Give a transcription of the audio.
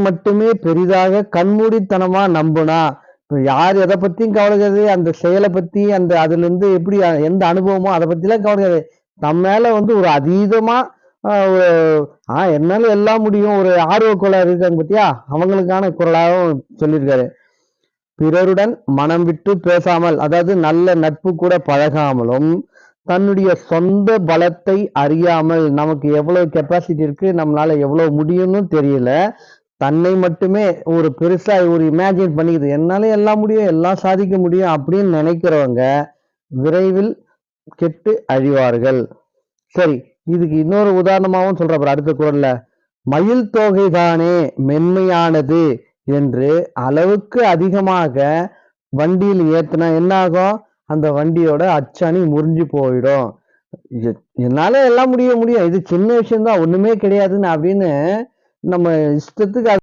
மட்டுமே பெரிதாக கண்மூடித்தனமா நம்புனா, இப்ப யார் எத பத்தியும் கவலை கிடையாது. அந்த செயல பத்தி அதுலருந்து எப்படி எந்த அனுபவமோ அத பத்திலாம் கவலை கிடையாது. தம் மேல ஒரு அதீதமா ஒரு என்னால எல்லாம் முடியும். ஒரு ஆர்வ கோளாறு இருக்காங்க பாத்தியா? அவங்களுக்கான குரலாவும் சொல்லியிருக்காரு. பிறருடன் மனம் விட்டு பேசாமல், அதாவது நல்ல நட்பு கூட பழகாமலும், தன்னுடைய சொந்த பலத்தை அறியாமல், நமக்கு எவ்வளவு கெப்பாசிட்டி இருக்கு, நம்மளால எவ்வளவு முடியும்னு தெரியல. தன்னை மட்டுமே ஒரு பெருசா ஒரு இமேஜின் பண்ணிக்குது. என்னால எல்லாம் முடியும், எல்லாம் சாதிக்க முடியும் அப்படின்னு நினைக்கிறவங்க, விரைவில் கெட்டு அழிவார்கள். சரி, இதுக்கு இன்னொரு உதாரணமாவும் சொல்றாரு அடுத்த குறள்ல. மயில் தோகைதானே மென்மையானது என்று அளவுக்கு அதிகமாக வண்டியில் ஏத்துனா என்ன ஆகும்? அந்த வண்டியோட அச்சாணி முறிஞ்சு போயிடும். என்னால எல்லாம் முடியும். இது சின்ன விஷயம் தான், ஒண்ணுமே கிடையாதுன்னு அப்படின்னு நம்ம இஷ்டத்துக்கு